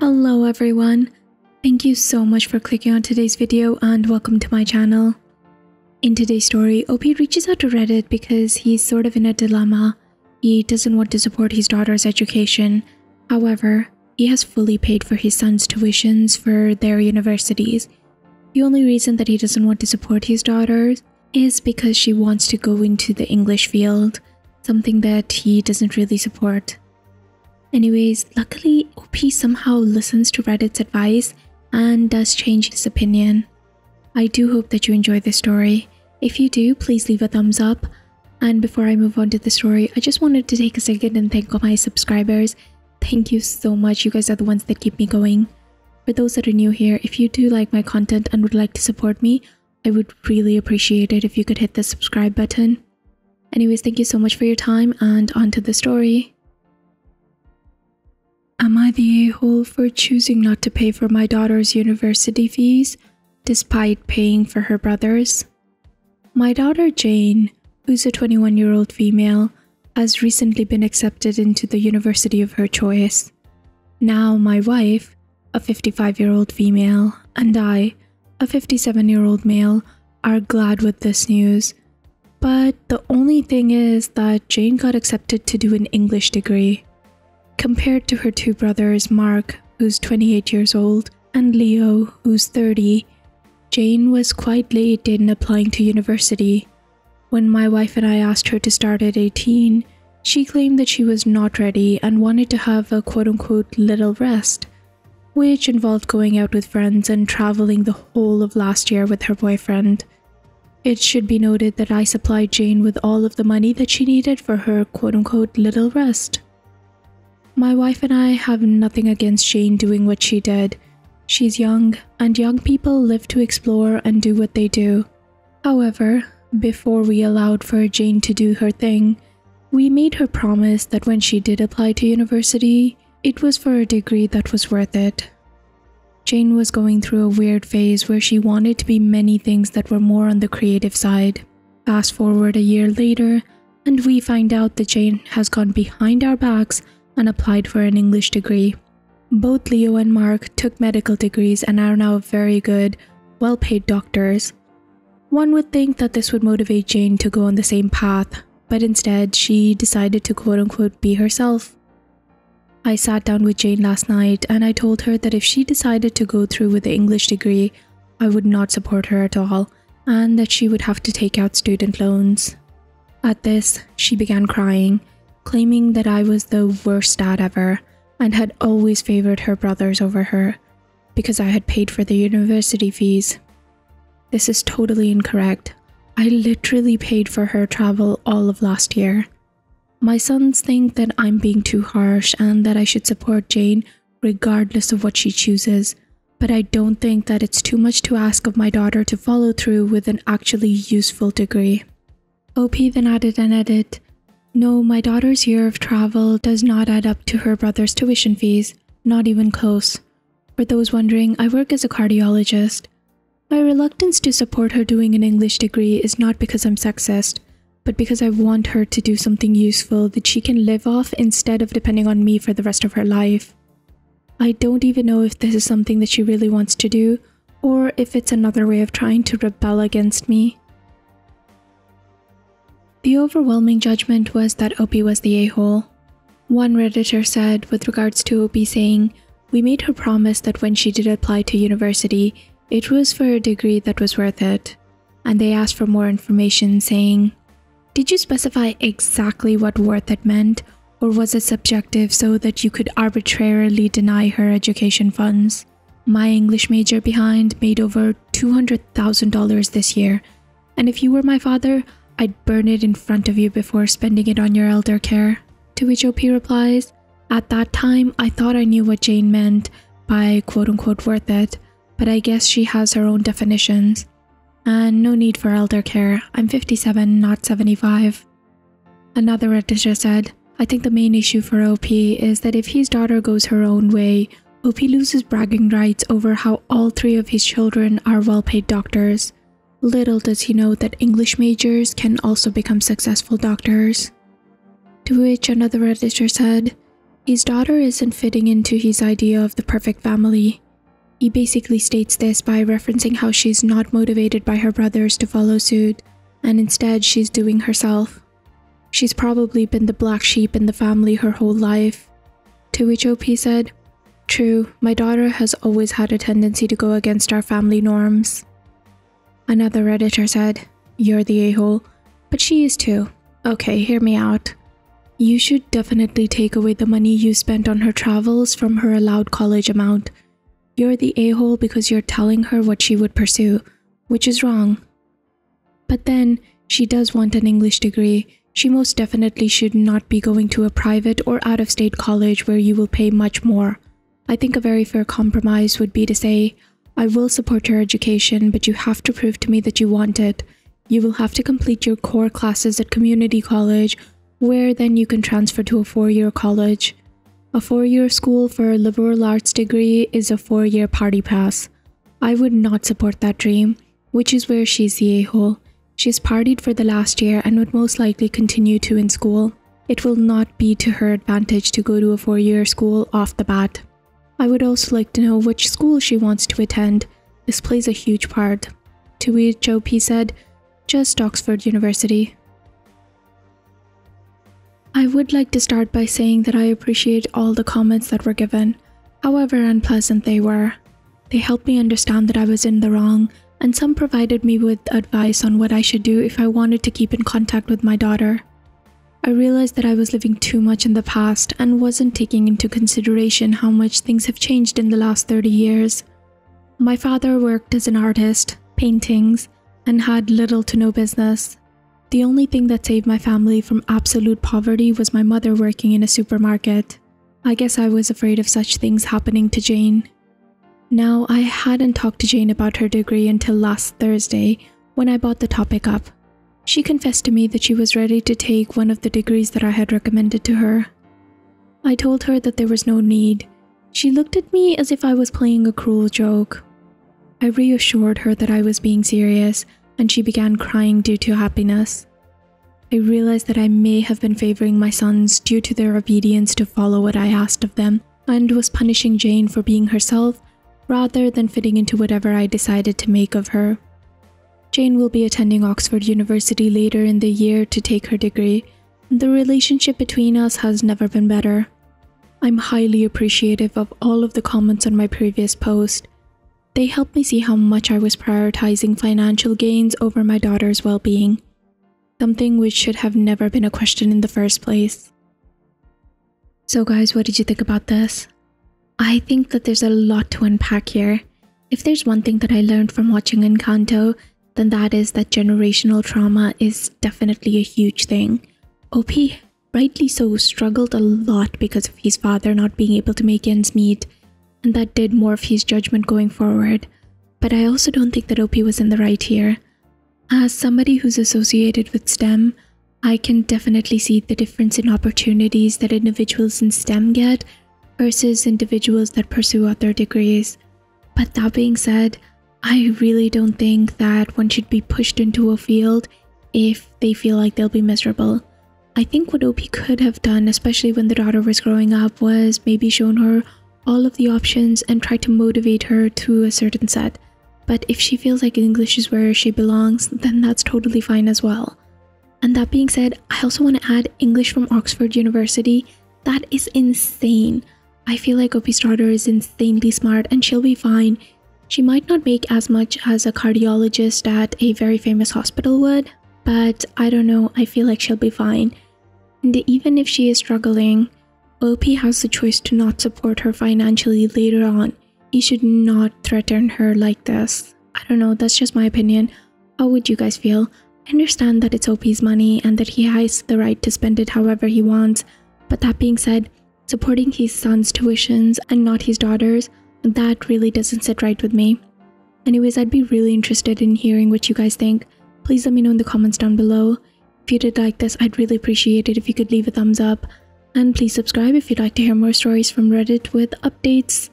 Hello everyone, thank you so much for clicking on today's video and welcome to my channel. In today's story, OP reaches out to Reddit because he's sort of in a dilemma. He doesn't want to support his daughter's education. However, he has fully paid for his son's tuitions for their universities. The only reason that he doesn't want to support his daughter is because she wants to go into the English field, something that he doesn't really support. Anyways, luckily OP somehow listens to Reddit's advice and does change his opinion. I do hope that you enjoy this story. If you do, please leave a thumbs up. And before I move on to the story, I just wanted to take a second and thank all my subscribers. Thank you so much, you guys are the ones that keep me going. For those that are new here, if you do like my content and would like to support me, I would really appreciate it if you could hit the subscribe button. Anyways, thank you so much for your time and on to the story. Am I the a-hole for choosing not to pay for my daughter's university fees, despite paying for her brother's? My daughter Jane, who's a 21-year-old female, has recently been accepted into the university of her choice. Now my wife, a 55-year-old female, and I, a 57-year-old male, are glad with this news. But the only thing is that Jane got accepted to do an English degree. Compared to her two brothers, Mark, who's 28 years old, and Leo, who's 30, Jane was quite late in applying to university. When my wife and I asked her to start at 18, she claimed that she was not ready and wanted to have a quote-unquote little rest, which involved going out with friends and traveling the whole of last year with her boyfriend. It should be noted that I supplied Jane with all of the money that she needed for her quote-unquote little rest. My wife and I have nothing against Jane doing what she did. She's young, and young people live to explore and do what they do. However, before we allowed for Jane to do her thing, we made her promise that when she did apply to university, it was for a degree that was worth it. Jane was going through a weird phase where she wanted to be many things that were more on the creative side. Fast forward a year later, and we find out that Jane has gone behind our backs and applied for an English degree. Both Leo and Mark took medical degrees and are now very good, well-paid doctors. One would think that this would motivate Jane to go on the same path, but instead she decided to quote-unquote be herself. I sat down with Jane last night and I told her that if she decided to go through with the English degree, I would not support her at all, and that she would have to take out student loans. At this, she began crying, claiming that I was the worst dad ever and had always favored her brothers over her because I had paid for the university fees. This is totally incorrect. I literally paid for her travel all of last year. My sons think that I'm being too harsh and that I should support Jane regardless of what she chooses, but I don't think that it's too much to ask of my daughter to follow through with an actually useful degree. OP then added an edit. No, my daughter's year of travel does not add up to her brother's tuition fees, not even close. For those wondering, I work as a cardiologist. My reluctance to support her doing an English degree is not because I'm sexist, but because I want her to do something useful that she can live off instead of depending on me for the rest of her life. I don't even know if this is something that she really wants to do, or if it's another way of trying to rebel against me. The overwhelming judgment was that OP was the a-hole. One Redditor said with regards to OP saying, "We made her promise that when she did apply to university, it was for a degree that was worth it." And they asked for more information saying, "Did you specify exactly what worth it meant, or was it subjective so that you could arbitrarily deny her education funds? My English major behind made over $200,000 this year, and if you were my father, I'd burn it in front of you before spending it on your elder care." To which OP replies, "At that time, I thought I knew what Jane meant by quote-unquote worth it, but I guess she has her own definitions. And no need for elder care, I'm 57, not 75. Another editor said, "I think the main issue for OP is that if his daughter goes her own way, OP loses bragging rights over how all three of his children are well-paid doctors. Little does he know that English majors can also become successful doctors." To which another editor said, His daughter isn't fitting into his idea of the perfect family. He basically states this by referencing how she's not motivated by her brothers to follow suit, and instead she's doing herself. She's probably been the black sheep in the family her whole life. To which OP said, "True, my daughter has always had a tendency to go against our family norms." Another Redditor said, "You're the a-hole, but she is too. Okay, hear me out. You should definitely take away the money you spent on her travels from her allowed college amount. You're the a-hole because you're telling her what she would pursue, which is wrong. But then, she does want an English degree. She most definitely should not be going to a private or out-of-state college where you will pay much more. I think a very fair compromise would be to say, I will support your education, but you have to prove to me that you want it. You will have to complete your core classes at community college, where then you can transfer to a 4-year college. A 4-year school for a liberal arts degree is a 4-year party pass. I would not support that dream, which is where she's the a-hole. She's partied for the last year and would most likely continue to in school. It will not be to her advantage to go to a 4-year school off the bat. I would also like to know which school she wants to attend. This plays a huge part." To which OP said, "Just Oxford University." I would like to start by saying that I appreciate all the comments that were given, however unpleasant they were. They helped me understand that I was in the wrong, and some provided me with advice on what I should do if I wanted to keep in contact with my daughter. I realized that I was living too much in the past and wasn't taking into consideration how much things have changed in the last 30 years. My father worked as an artist, paintings, and had little to no business. The only thing that saved my family from absolute poverty was my mother working in a supermarket. I guess I was afraid of such things happening to Jane. Now, I hadn't talked to Jane about her degree until last Thursday, when I brought the topic up. She confessed to me that she was ready to take one of the degrees that I had recommended to her. I told her that there was no need. She looked at me as if I was playing a cruel joke. I reassured her that I was being serious, and she began crying due to happiness. I realized that I may have been favoring my sons due to their obedience to follow what I asked of them, and was punishing Jane for being herself rather than fitting into whatever I decided to make of her. Jane will be attending Oxford University later in the year to take her degree, and the relationship between us has never been better. I'm highly appreciative of all of the comments on my previous post. They helped me see how much I was prioritizing financial gains over my daughter's well-being, something which should have never been a question in the first place. So guys, what did you think about this? I think that there's a lot to unpack here. If there's one thing that I learned from watching Encanto, then that is that generational trauma is definitely a huge thing. OP, rightly so, struggled a lot because of his father not being able to make ends meet, and that did morph his judgment going forward. But I also don't think that OP was in the right here. As somebody who's associated with STEM, I can definitely see the difference in opportunities that individuals in STEM get versus individuals that pursue other degrees. But that being said, I really don't think that one should be pushed into a field if they feel like they'll be miserable. I think what OP could have done, especially when the daughter was growing up, was maybe shown her all of the options and try to motivate her to a certain set. But if she feels like English is where she belongs, then that's totally fine as well. And that being said, I also want to add English from Oxford University. That is insane. I feel like OP's daughter is insanely smart and she'll be fine. She might not make as much as a cardiologist at a very famous hospital would, but I don't know, I feel like she'll be fine. And even if she is struggling, OP has the choice to not support her financially later on. He should not threaten her like this. I don't know, that's just my opinion. How would you guys feel? I understand that it's OP's money and that he has the right to spend it however he wants, but that being said, supporting his son's tuitions and not his daughter's, that really doesn't sit right with me. Anyways, I'd be really interested in hearing what you guys think. Please let me know in the comments down below. If you did like this, I'd really appreciate it if you could leave a thumbs up. And please subscribe if you'd like to hear more stories from Reddit with updates.